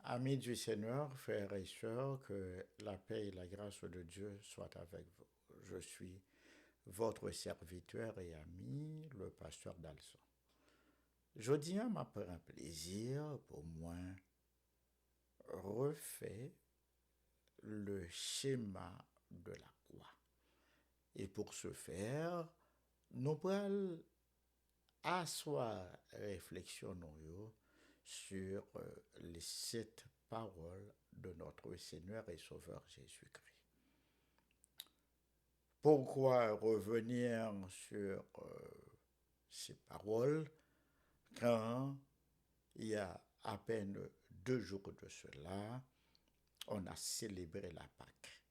Amis du Seigneur, frères et sœurs, que la paix et la grâce de Dieu soient avec vous. Je suis votre serviteur et ami, le pasteur Dalson. Jeudi m'a pris un plaisir pour moi refait le schéma de la croix. Et pour ce faire, nous pourrons asseoir réflexion sur les 7 paroles de notre Seigneur et Sauveur Jésus-Christ. Pourquoi revenir sur ces paroles quand il y a à peine 2 jours de cela, on a célébré la Pâque?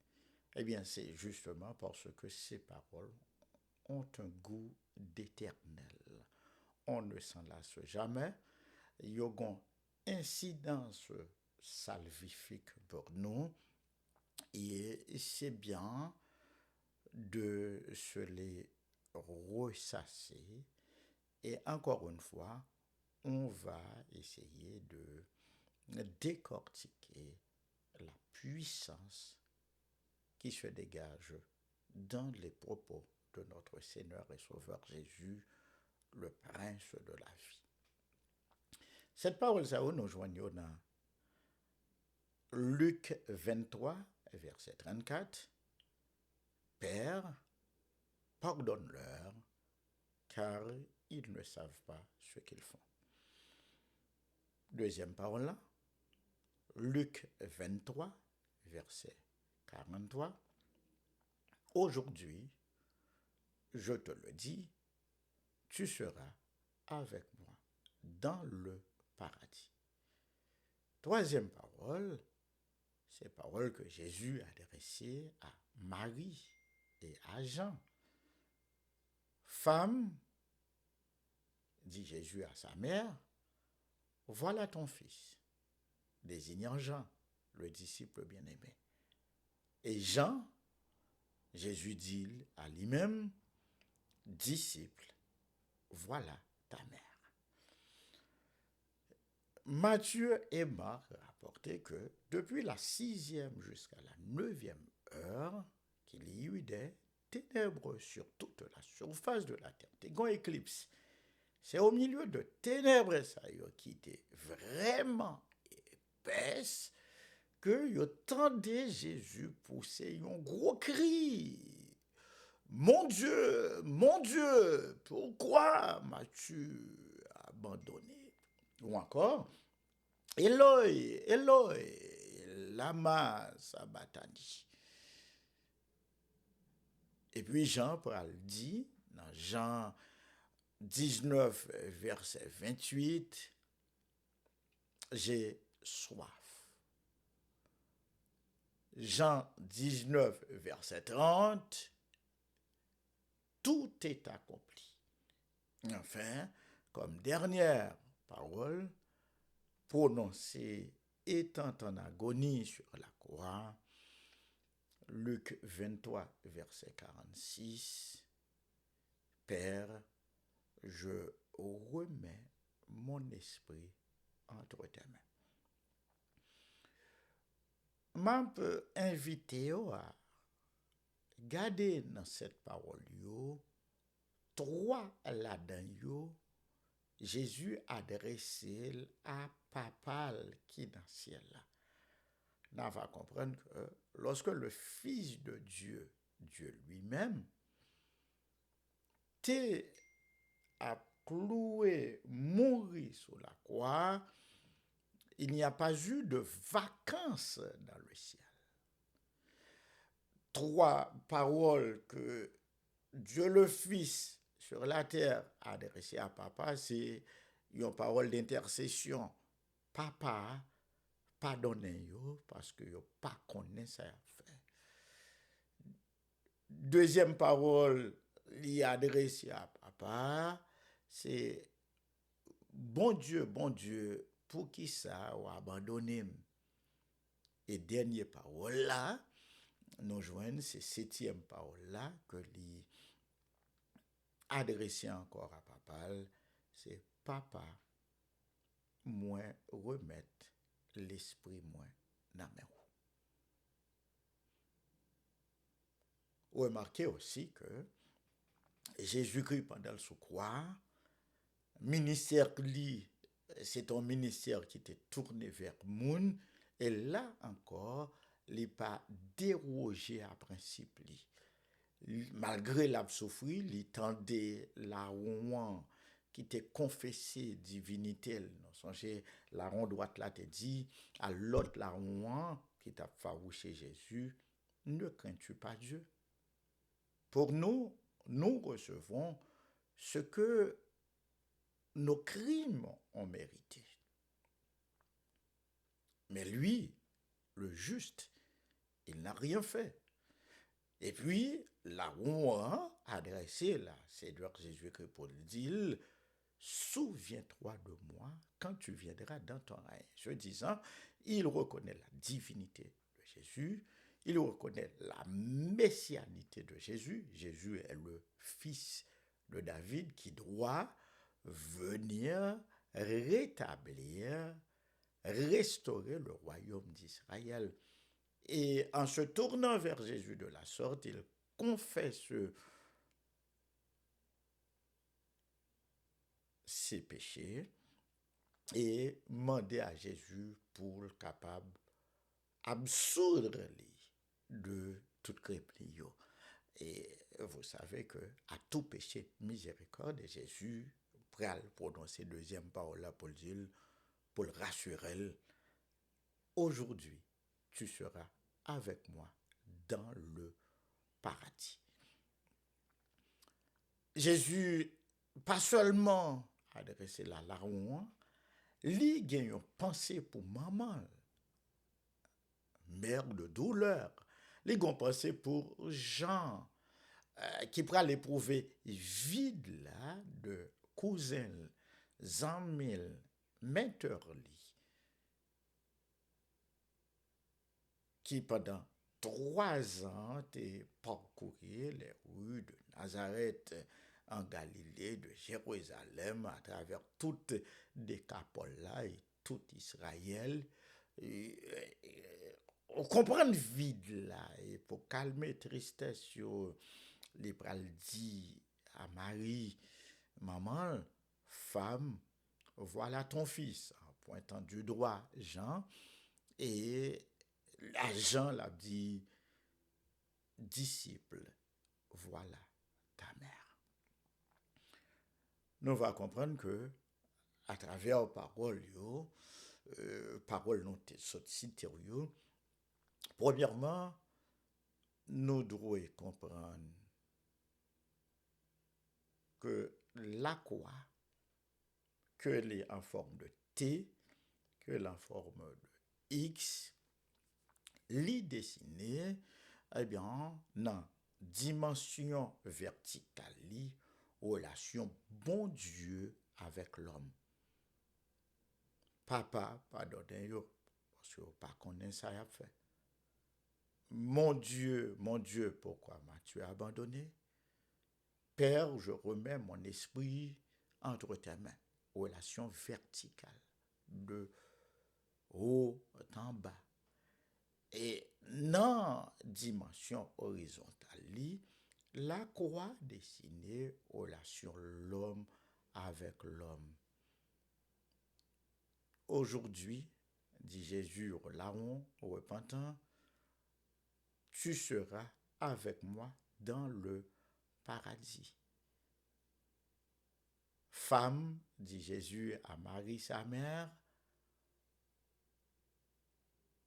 Eh bien, c'est justement parce que ces paroles ont un goût d'éternel. On ne s'en lasse jamais. Il y a une incidence salvifique pour nous et c'est bien de se les ressasser. Et encore une fois, on va essayer de décortiquer la puissance qui se dégage dans les propos de notre Seigneur et Sauveur Jésus, le Prince de la vie. Cette parole, ça nous joignons dans Luc 23, verset 34. Père, pardonne-leur, car ils ne savent pas ce qu'ils font. Deuxième parole là, Luc 23, verset 43. Aujourd'hui, je te le dis, tu seras avec moi dans le paradis. Troisième parole, c'est parole que Jésus a adressée à Marie et à Jean. Femme, dit Jésus à sa mère, voilà ton fils, désignant Jean, le disciple bien-aimé. Et Jean, Jésus dit à lui-même, disciple, voilà ta mère. Matthieu et Marc rapportaient que depuis la 6e jusqu'à la 9e heure, qu'il y eut des ténèbres sur toute la surface de la terre. Des grands éclipses. C'est au milieu de ténèbres ça qui était vraiment épaisse que yo tendait Jésus pousser un gros cri. Mon Dieu, pourquoi m'as-tu abandonné? Ou encore, Eloi, Eloi, lama sabachthani. Et puis Jean pral dit, dans Jean 19, verset 28, j'ai soif. Jean 19, verset 30, tout est accompli. Enfin, comme dernière parole, prononcée étant en agonie sur la croix, Luc 23, verset 46, Père, je remets mon esprit entre tes mains. Je peux inviter à garder dans cette parole, trois là-dedans, Jésus adressé à papa qui est dans le ciel. On va comprendre que lorsque le Fils de Dieu, Dieu lui-même, t'est à clouer, mourir sur la croix, il n'y a pas eu de vacances dans le ciel. Trois paroles que Dieu le Fils sur la terre a adressées à papa, c'est une parole d'intercession. Papa, pardonnez-yo parce que yo pas connaît ça fait. Deuxième parole, il adressée à papa, c'est bon Dieu, pour qui ça ou abandonné. Et dernière parole là, nous joignons ces 7e parole là que lui adressé encore à papa, c'est papa, moi remettre l'esprit moins dans mes roues. Remarquez aussi que Jésus-Christ, pendant le sous-croix, ministère li, c'est un ministère qui était tourné vers moun, et là encore, il n'est pas dérogé à principe li. Malgré la souffri, il tendait la rouan qui était confessé divinité. Non, songez, la rouan droite là te dit à l'autre la rouan qui t'a farouché Jésus, ne crains-tu pas Dieu? Pour nous, nous recevons ce que nos crimes ont mérité. Mais lui, le juste, il n'a rien fait. Et puis, la roue adressée là, Seigneur Jésus-Christ pour le dire, souviens-toi de moi quand tu viendras dans ton règne. Je disant, il reconnaît la divinité de Jésus, il reconnaît la messianité de Jésus. Jésus est le fils de David qui doit venir rétablir, restaurer le royaume d'Israël. Et en se tournant vers Jésus de la sorte, il confesse ses péchés et demande à Jésus pour le capable absoudre de toute créplie. Et vous savez que à tout péché, miséricorde, Jésus pral prononcer deuxième parole là pour dire, pour le rassurer, aujourd'hui, tu seras avec moi dans le paradis. Jésus, pas seulement adressé la larron, li gen yon pensée pour maman, mère de douleur. Li gen pensée pour Jean, qui pral éprouver vide là de cousin, zanmil, menteur li, qui pendant 3 ans t'es parcouru les rues de Nazareth en Galilée, de Jérusalem, à travers toute Décapole et tout Israël. On comprend le vide là, et pour calmer tristesse, les pral dit à Marie, maman, femme, voilà ton fils, en pointant du doigt Jean, et Jean l'a dit, disciple, voilà ta mère. Nous va comprendre que à travers parole nous cité premièrement, nous devons comprendre que la croix, que est en forme de T, que est en forme de X, li dessiné, eh bien, dans dimension verticale, li, relation bon Dieu avec l'homme. Papa, pardonnez yo, parce que pas connaît ça y a fait. Mon Dieu, pourquoi m'as-tu abandonné? Père, je remets mon esprit entre tes mains. Relation verticale, de haut en bas. Et dans dimension horizontale, la croix dessinée relation l'homme avec l'homme. Aujourd'hui, dit Jésus au larron, au repentant, tu seras avec moi dans le paradis. Femme, dit Jésus à Marie, sa mère,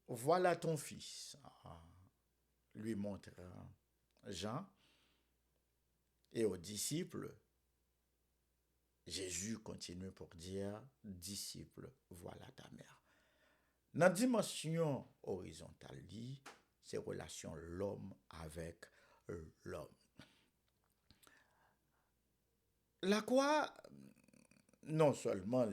voilà ton fils, lui montrant Jean, et aux disciples, Jésus continue pour dire, disciple, voilà ta mère. Dans la dimension horizontale, c'est relation l'homme avec l'homme. La croix, non seulement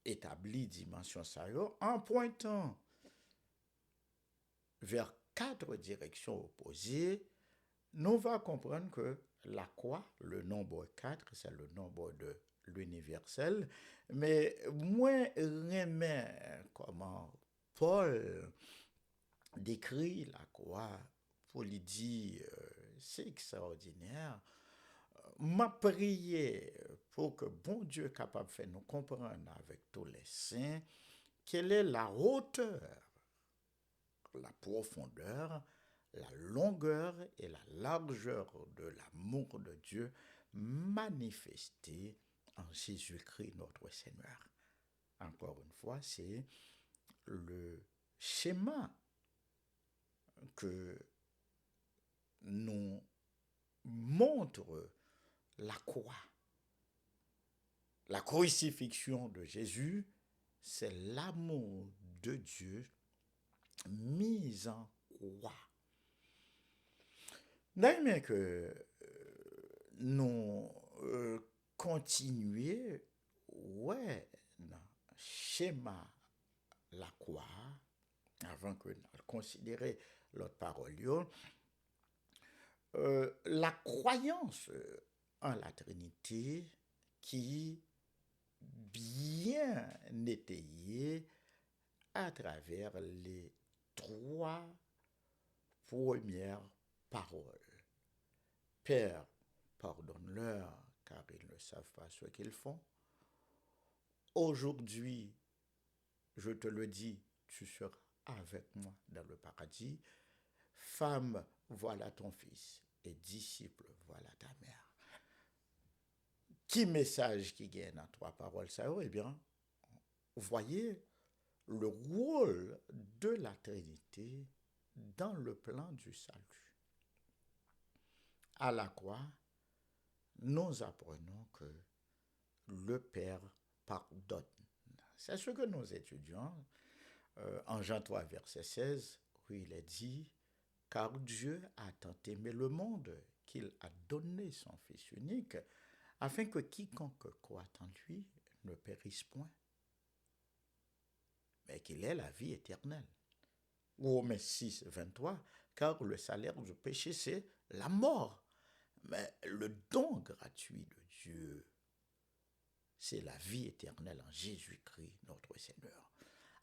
établit dimension ça en pointant vers 4 directions opposées, nous va comprendre que la croix, le nombre 4, c'est le nombre de l'universel, mais moi, remets comment Paul décrit la croix pour lui dire, c'est extraordinaire. M'a prié pour que bon Dieu capable de faire nous comprendre avec tous les saints quelle est la hauteur, la profondeur, la longueur et la largeur de l'amour de Dieu manifesté en Jésus-Christ notre Seigneur. Encore une fois, c'est le schéma que nous montre la croix. La crucifixion de Jésus, c'est l'amour de Dieu mis en croix. D'ailleurs que nous continuons, ouais, dans le schéma la croix, avant que nous considérions l'autre parole, la croyance en la Trinité qui bien étayée à travers les trois premières paroles. Père, pardonne-leur, car ils ne savent pas ce qu'ils font. Aujourd'hui, je te le dis, tu seras avec moi dans le paradis. Femme, voilà ton fils. Et disciple, voilà ta mère. Qui message qui gagne dans trois paroles ça? Eh bien, vous voyez le rôle de la Trinité dans le plan du salut. À la croix, nous apprenons que le Père pardonne. C'est ce que nous étudions en Jean 3, verset 16, où il est dit, car Dieu a tant aimé le monde qu'il a donné son Fils unique, afin que quiconque croit en lui ne périsse point, mais qu'il ait la vie éternelle. Romains 6, 23, car le salaire du péché, c'est la mort. Mais le don gratuit de Dieu, c'est la vie éternelle en Jésus-Christ, notre Seigneur.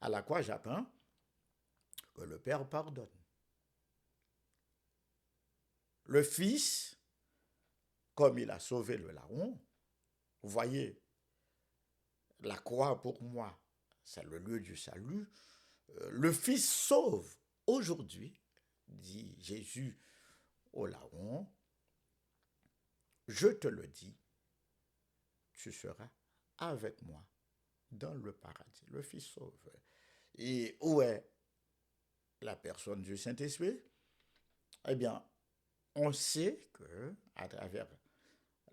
À la croix, j'apprends que le Père pardonne. Le Fils, comme il a sauvé le larron, vous voyez, la croix pour moi, c'est le lieu du salut. Le Fils sauve aujourd'hui, dit Jésus au larron, je te le dis, tu seras avec moi dans le paradis. Le Fils sauve. Et où est la personne du Saint-Esprit? Eh bien, on sait que, à travers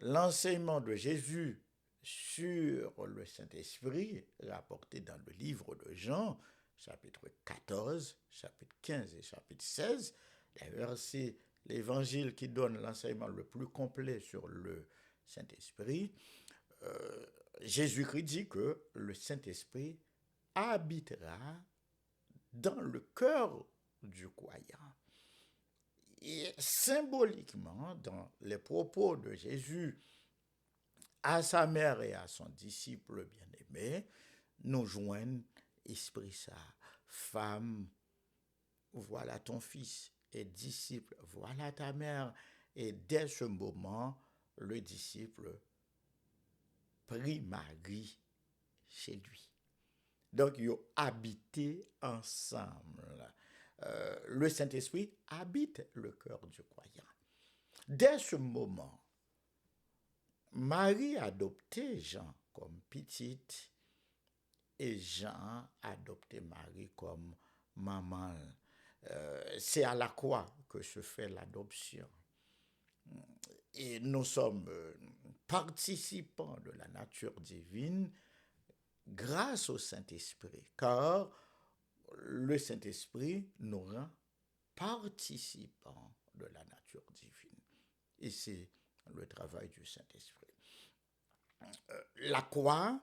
l'enseignement de Jésus sur le Saint-Esprit, rapporté dans le livre de Jean, chapitre 14, chapitre 15 et chapitre 16, d'ailleurs, c'est l'évangile qui donne l'enseignement le plus complet sur le Saint-Esprit. Jésus-Christ dit que le Saint-Esprit habitera dans le cœur du croyant. Et symboliquement, dans les propos de Jésus à sa mère et à son disciple bien-aimé, nous joignent Esprit Saint. Femme, voilà ton fils. Et disciple, voilà ta mère. Et dès ce moment, le disciple prit Marie chez lui. Donc, ils ont habité ensemble. Le Saint-Esprit habite le cœur du croyant. Dès ce moment, Marie a adopté Jean comme petite et Jean a adopté Marie comme maman. C'est à la croix que se fait l'adoption. Et nous sommes participants de la nature divine grâce au Saint-Esprit, car le Saint-Esprit nous rend participants de la nature divine. Et c'est le travail du Saint-Esprit. La croix,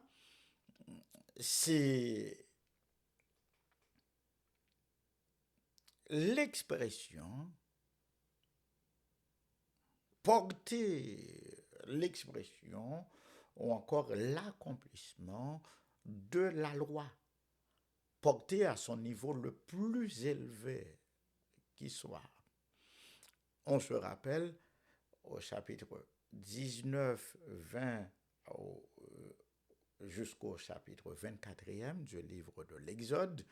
c'est l'expression, porter l'expression ou encore l'accomplissement de la loi, portée à son niveau le plus élevé qui soit. On se rappelle au chapitre 19, 20 jusqu'au chapitre 24e du livre de l'Exode,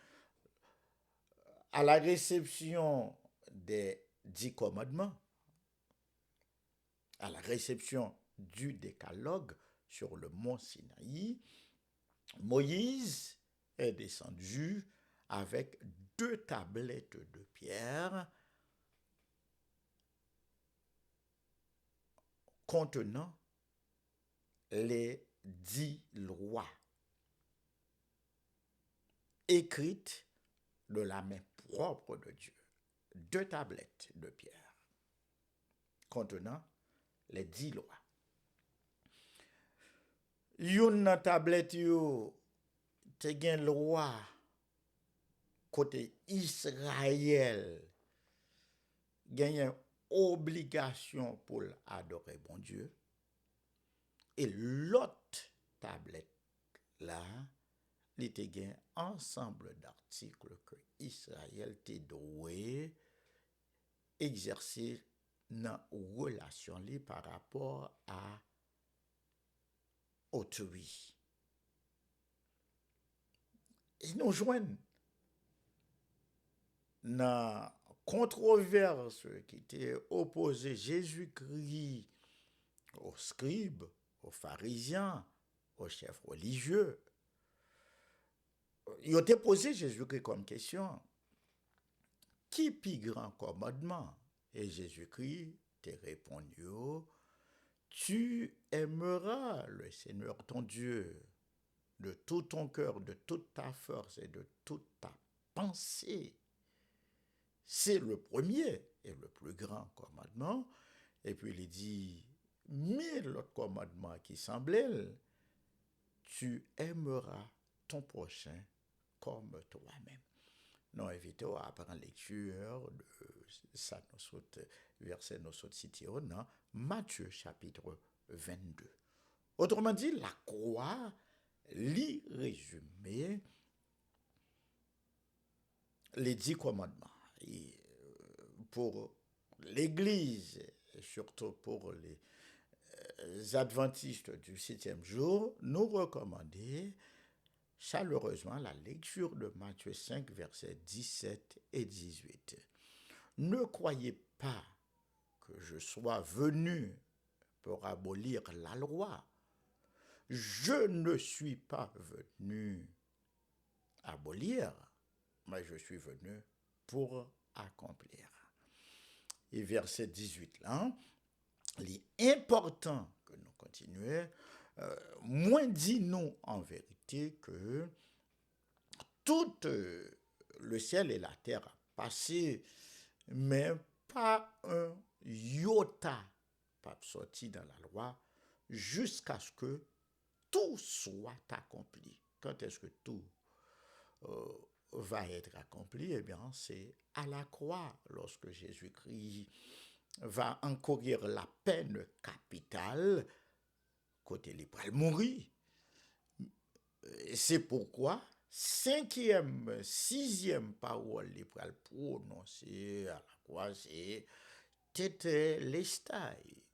à la réception des 10 commandements, à la réception du décalogue sur le mont Sinaï, Moïse est descendu avec 2 tablettes de pierre contenant les 10 lois écrites de la main propre de Dieu. 2 tablettes de pierre contenant les 10 lois. Une tablette yo te gen loi côté Israël gagne obligation pour adorer bon Dieu, et l'autre tablette là il te gen ensemble d'articles que Israël te doué exercer dans relation li par rapport à autrui. Et nous joignent dans controverse qui était opposé Jésus-Christ aux scribes, aux pharisiens, aux chefs religieux. Ils ont posé Jésus-Christ comme question: qui plus grand commandement? Et Jésus-Christ te répondu: tu aimeras le Seigneur ton Dieu de tout ton cœur, de toute ta force et de toute ta pensée. C'est le premier et le plus grand commandement. Et puis il dit 1000 autres commandements qui semblaient: tu aimeras ton prochain comme toi-même. Nous invitons à prendre lecture de ça, verset nous cité dans Matthieu chapitre 22. Autrement dit, la croix lit résumé les 10 commandements. Et pour l'Église, et surtout pour les adventistes du 7e jour, nous recommandons chaleureusement la lecture de Matthieu 5, versets 17 et 18. Ne croyez pas que je sois venu pour abolir la loi. Je ne suis pas venu abolir, mais je suis venu pour accomplir. Et verset 18 là, il est important que nous continuions. Moins dit-nous en vérité que tout le ciel et la terre a passé, mais pas un iota pas sorti dans la loi jusqu'à ce que tout soit accompli. Quand est-ce que tout va être accompli? Eh bien, c'est à la croix, lorsque Jésus-Christ va encourir la peine capitale, côté il va mourir. C'est pourquoi 5e, 6e parole il va prononcer à la croix, c'est Tetelestai.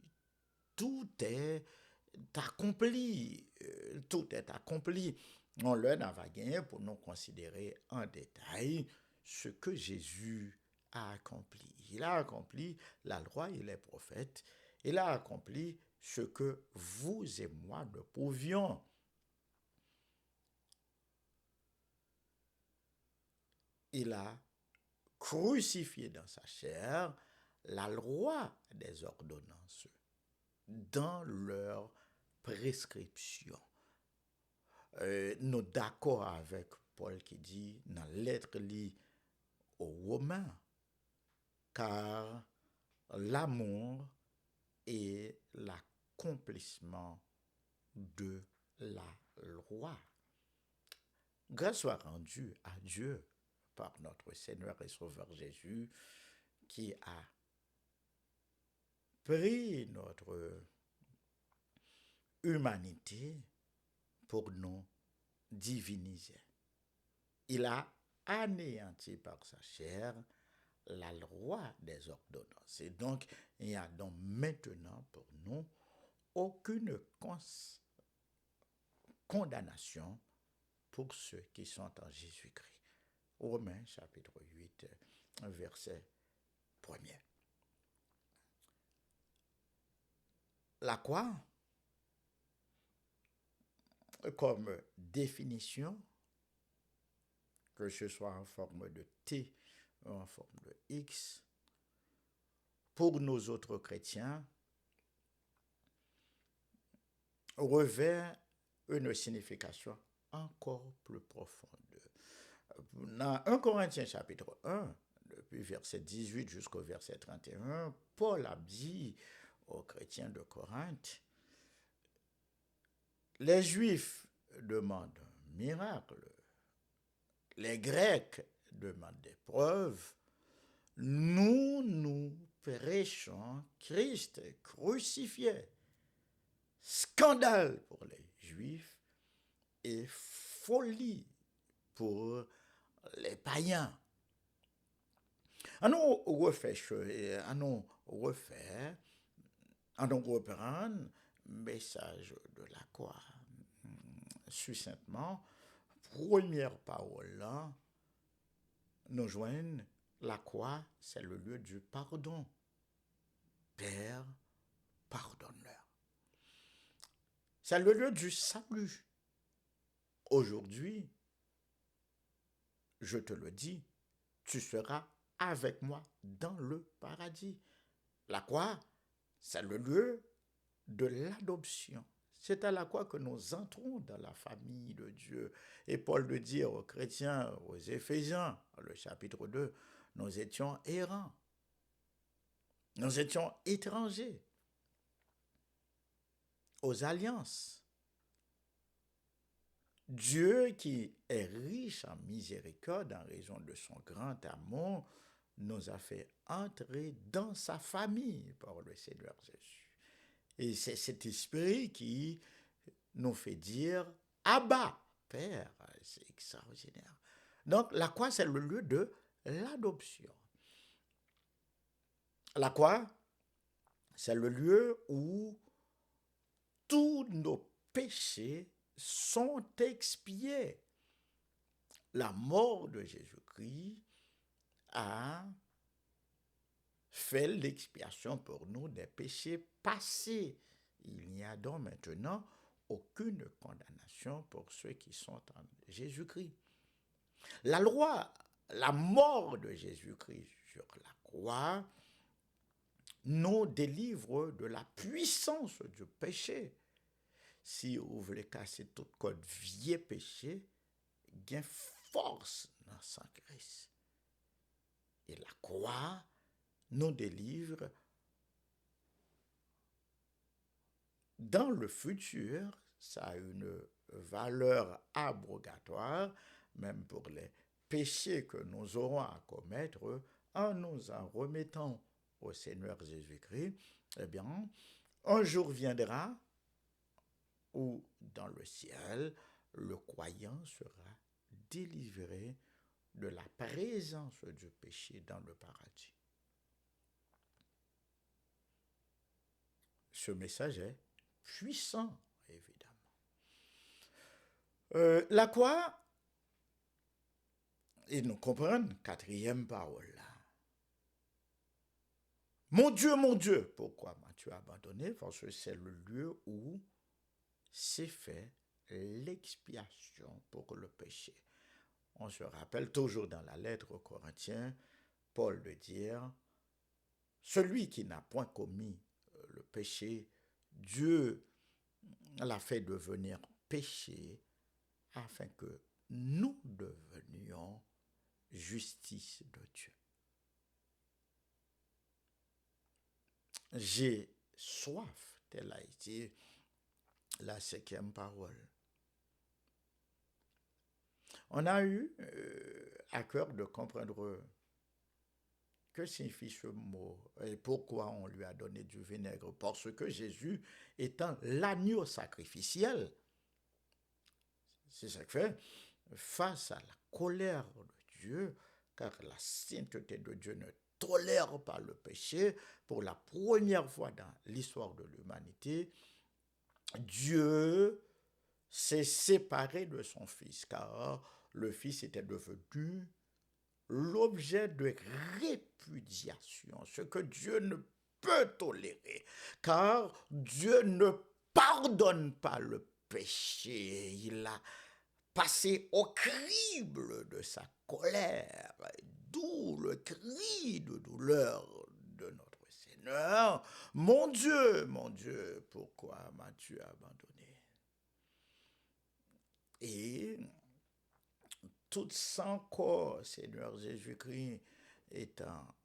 Tout est accompli. Tout est accompli. On leur n'a gagné pour nous considérer en détail ce que Jésus a accompli. Il a accompli la loi et les prophètes. Il a accompli ce que vous et moi ne pouvions. Il a crucifié dans sa chair la loi des ordonnances dans leur prescription. Nous d'accord avec Paul qui dit dans la lettre aux Romains, car l'amour est l'accomplissement de la loi. Grâce soit rendue à Dieu par notre Seigneur et Sauveur Jésus, qui a pris notre humanité pour nous diviniser. Il a anéanti par sa chair la loi des ordonnances. Et donc, il n'y a donc maintenant pour nous aucune condamnation pour ceux qui sont en Jésus-Christ. Romains chapitre 8, verset 1er. La croix, comme définition, que ce soit en forme de T ou en forme de X, pour nous autres chrétiens, revêt une signification encore plus profonde. Dans 1 Corinthiens chapitre 1, depuis verset 18 jusqu'au verset 31, Paul a dit aux chrétiens de Corinthe, les Juifs demandent un miracle, les Grecs demandent des preuves, nous prêchons Christ crucifié. Scandale pour les Juifs et folie pour les païens. On nous reprendre le message de la croix. Succinctement, première parole là, nous joignent la croix, c'est le lieu du pardon. Père, pardonne-leur. C'est le lieu du salut. Aujourd'hui, je te le dis, tu seras avec moi dans le paradis. La croix, c'est le lieu de l'adoption. C'est à la croix que nous entrons dans la famille de Dieu. Et Paul le dit aux chrétiens, aux Éphésiens, le chapitre 2, nous étions errants. Nous étions étrangers aux alliances. Dieu, qui est riche en miséricorde en raison de son grand amour, nous a fait entrer dans sa famille par le Seigneur Jésus. Et c'est cet esprit qui nous fait dire « Abba, Père ». C'est extraordinaire. Donc la croix, c'est le lieu de l'adoption. La croix, c'est le lieu où tous nos péchés sont expiés. La mort de Jésus-Christ a fait l'expiation pour nous des péchés passés. Il n'y a donc maintenant aucune condamnation pour ceux qui sont en Jésus-Christ. La loi, la mort de Jésus-Christ sur la croix nous délivre de la puissance du péché. Si vous voulez casser toute code vieux péché, gain force dans sang Christ. Et la croix nous délivre dans le futur. Ça a une valeur abrogatoire, même pour les péchés que nous aurons à commettre en nous en remettant au Seigneur Jésus-Christ. Eh bien, un jour viendra où dans le ciel, le croyant sera délivré de la présence du péché dans le paradis. Ce message est puissant, évidemment. La croix, et nous comprenons, quatrième parole là. Mon Dieu, pourquoi m'as-tu abandonné? Parce que c'est le lieu où s'est fait l'expiation pour le péché. On se rappelle toujours dans la lettre aux Corinthiens, Paul de dire, celui qui n'a point commis le péché, Dieu l'a fait devenir péché afin que nous devenions justice de Dieu. J'ai soif, telle a été la cinquième parole. On a eu à cœur de comprendre que signifie ce mot et pourquoi on lui a donné du vinaigre? Parce que Jésus étant l'agneau sacrificiel, c'est ça que fait, face à la colère de Dieu, car la sainteté de Dieu ne tolère pas le péché, pour la première fois dans l'histoire de l'humanité, Dieu s'est séparé de son Fils, car le Fils était devenu l'objet de répudiation, ce que Dieu ne peut tolérer, car Dieu ne pardonne pas le péché. Il a passé au crible de sa colère, d'où le cri de douleur de notre Seigneur. Mon Dieu, pourquoi m'as-tu abandonné? Et tout son corps, Seigneur Jésus-Christ, étant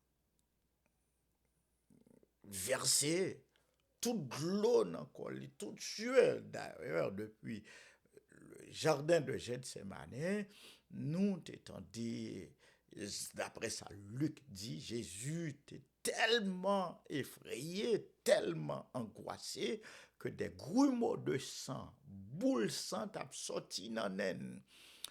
versé, toute l'eau dans le corps, toute sueur d'ailleurs depuis le jardin de Gethsemane, nous t'étant dit, d'après ça, Luc dit, Jésus était tellement effrayé, tellement angoissé, que des grumeaux de sang, boules sang t'a sorti dans naine.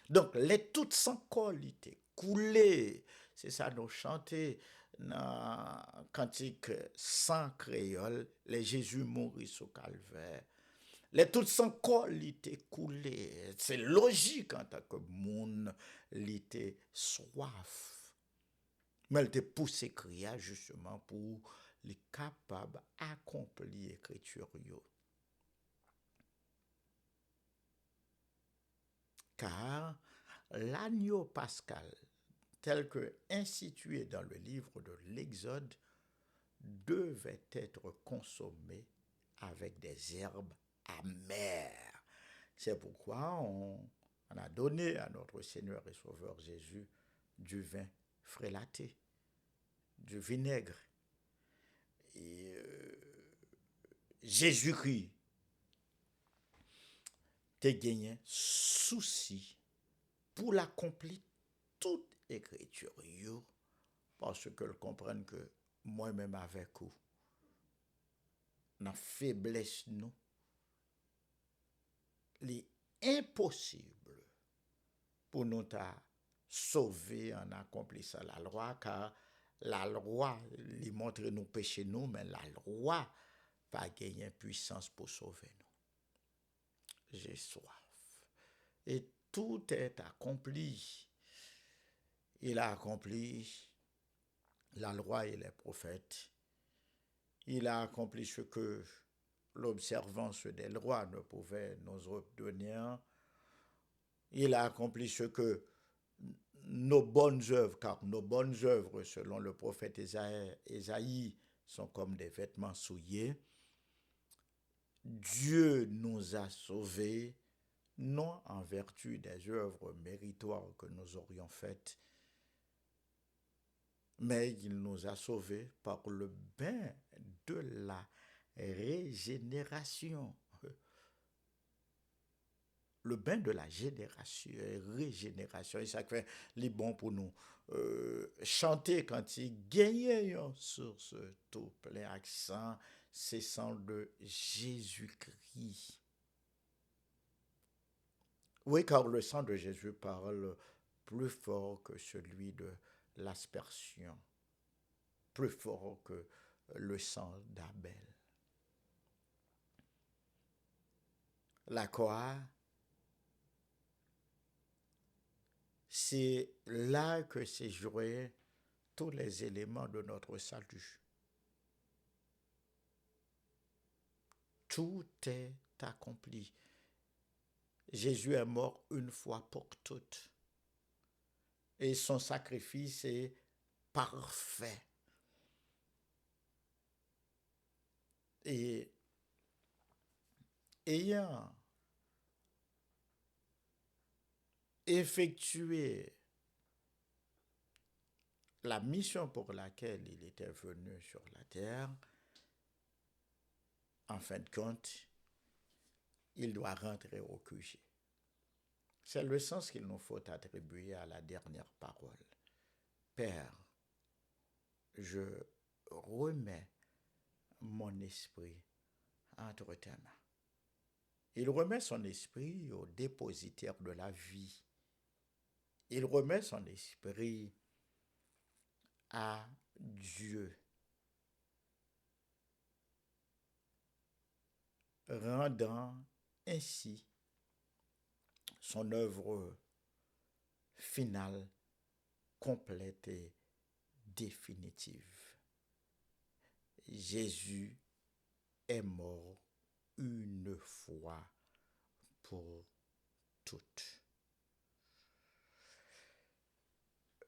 Donc, les toutes sans col étaient coulées. C'est ça, nous chanter dans cantique sans créole, les Jésus mourit sous calvaire. Les toutes sans col étaient coulées. C'est logique en tant que monde, était soif. Mais elle était poussé crier justement pour les capables d'accomplir l'écriture. Car l'agneau pascal, tel que institué dans le livre de l'Exode, devait être consommé avec des herbes amères. C'est pourquoi on a donné à notre Seigneur et Sauveur Jésus du vin frélaté, du vinaigre. Et Jésus-Christ te gagné souci pour l'accomplir toute écriture, parce que comprennent que moi-même avec vous, dans la faiblesse nous, il est impossible pour nous sauver en accomplissant la loi, car la loi lui montre nous péchés nous, mais la loi pas gagner puissance pour sauver nous. J'ai soif. Et tout est accompli. Il a accompli la loi et les prophètes. Il a accompli ce que l'observance des lois ne pouvait nous obtenir. Il a accompli ce que nos bonnes œuvres, car nos bonnes œuvres, selon le prophète Ésaïe, sont comme des vêtements souillés. Dieu nous a sauvés, non en vertu des œuvres méritoires que nous aurions faites, mais il nous a sauvés par le bain de la régénération. Le bain de la régénération. Et ça fait les bons pour nous chanter quand il gagne sur ce tout plein accent, c'est sang de Jésus-Christ. Oui, car le sang de Jésus parle plus fort que celui de l'aspersion, plus fort que le sang d'Abel. La croix, c'est là que s'est joué tous les éléments de notre salut. Tout est accompli. Jésus est mort une fois pour toutes. Et son sacrifice est parfait. Et ayant effectué la mission pour laquelle il était venu sur la terre, en fin de compte, il doit rentrer au QG. C'est le sens qu'il nous faut attribuer à la dernière parole. Père, je remets mon esprit entre tes mains. Il remet son esprit au dépositaire de la vie. Il remet son esprit à Dieu, rendant ainsi son œuvre finale, complète et définitive. Jésus est mort une fois pour toutes.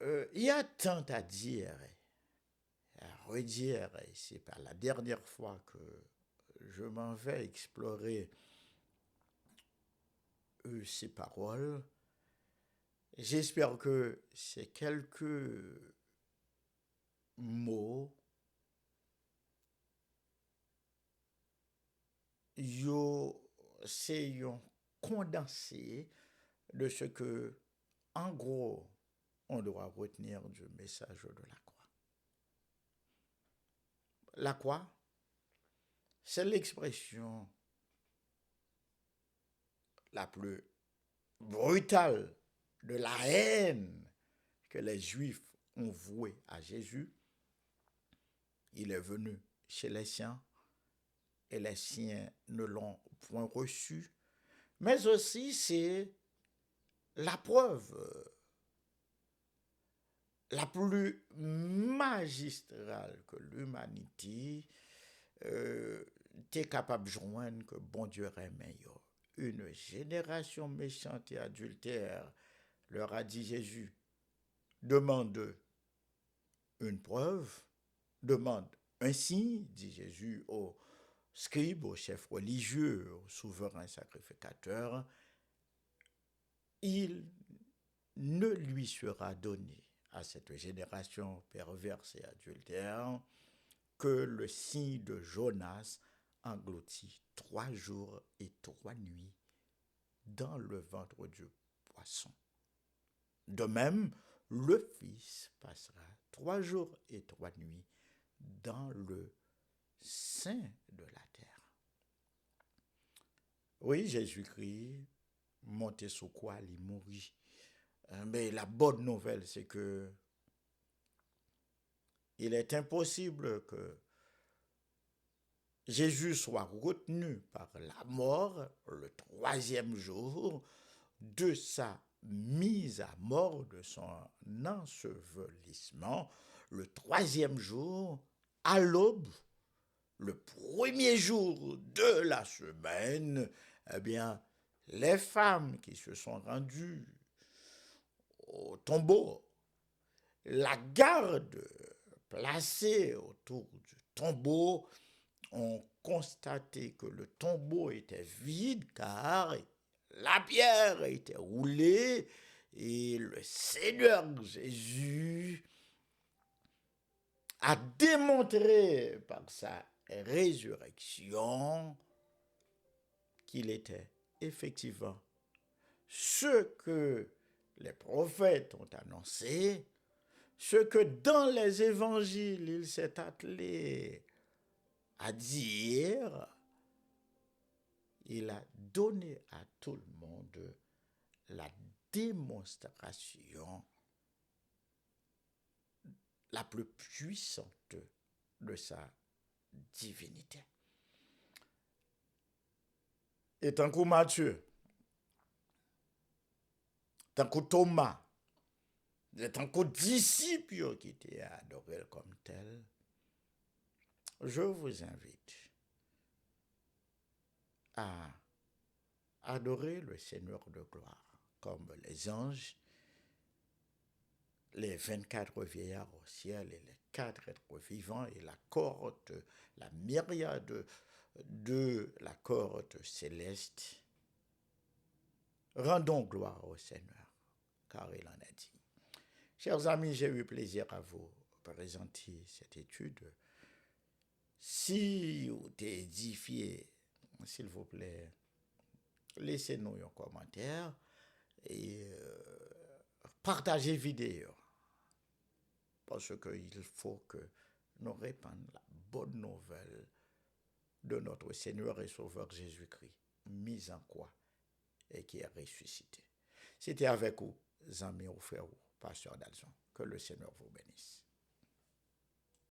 Il y a tant à dire, à redire, et c'est pas la dernière fois que je m'en vais explorer ces paroles. J'espère que ces quelques mots c'est un condensé de ce que, en gros, on doit retenir du message de la croix. La croix, c'est l'expression la plus brutale de la haine que les Juifs ont vouée à Jésus. Il est venu chez les siens et les siens ne l'ont point reçu. Mais aussi, c'est la preuve la plus magistrale que l'humanité est capable de joindre que bon Dieu remet. Une génération méchante et adultère, leur a dit Jésus, demande une preuve, demande un signe, dit Jésus aux scribes, aux chefs religieux, aux souverains sacrificateurs. Il ne lui sera donné à cette génération perverse et adultère que le signe de Jonas engloutit 3 jours et 3 nuits dans le ventre du poisson. De même, le Fils passera 3 jours et 3 nuits dans le sein de la terre. Oui, Jésus-Christ, monté sous quoi il mourit. Mais la bonne nouvelle, c'est que il est impossible que Jésus soit retenu par la mort le 3e jour de sa mise à mort, de son ensevelissement, le 3e jour, à l'aube, le 1er jour de la semaine. Eh bien, les femmes qui se sont rendues au tombeau, la garde placée autour du tombeau, ont constaté que le tombeau était vide car la pierre était roulée et le Seigneur Jésus a démontré par sa résurrection qu'il était effectivement ce que les prophètes ont annoncé, ce que dans les évangiles il s'est attelé à dire. Il a donné à tout le monde la démonstration la plus puissante de sa divinité. Et tant que Matthieu, tant que Thomas, et tant que disciples qui étaient adorés comme tels, je vous invite à adorer le Seigneur de gloire, comme les anges, les 24 vieillards au ciel et les 4 êtres vivants et la cohorte, la myriade de la cohorte céleste. Rendons gloire au Seigneur, car il en a dit. Chers amis, j'ai eu plaisir à vous présenter cette étude. Si vous êtes édifié, s'il vous plaît, laissez-nous un commentaire et partagez vidéo. parce qu'il faut que nous répandions la bonne nouvelle de notre Seigneur et Sauveur Jésus-Christ, mis en croix et qui est ressuscité. C'était avec vous, amis ou frères, pasteur Dalzon. Que le Seigneur vous bénisse.